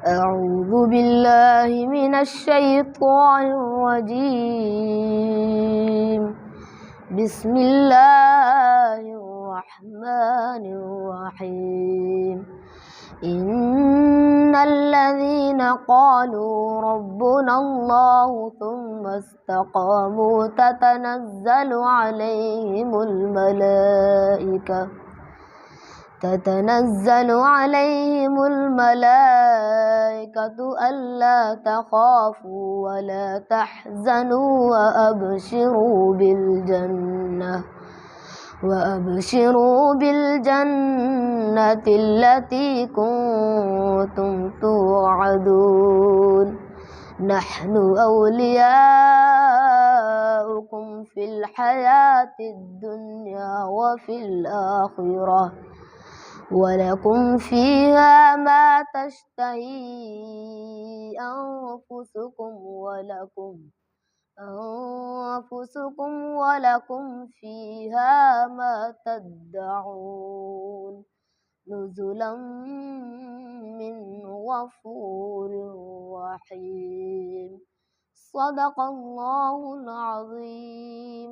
أعوذ بالله من الشيطان الرجيم. بسم الله الرحمن الرحيم. إن الذين قالوا ربنا الله ثم استقاموا تتنزل عليهم الملائكة ألا تخافوا ولا تحزنوا وأبشروا بالجنة التي كنتم توعدون. نحن أولياؤكم في الحياة الدنيا وفي الآخرة، ولكم فيها ما تشتهي أنفسكم ولكم فيها ما تدعون، نزلا من غفور رحيم. صدق الله العظيم.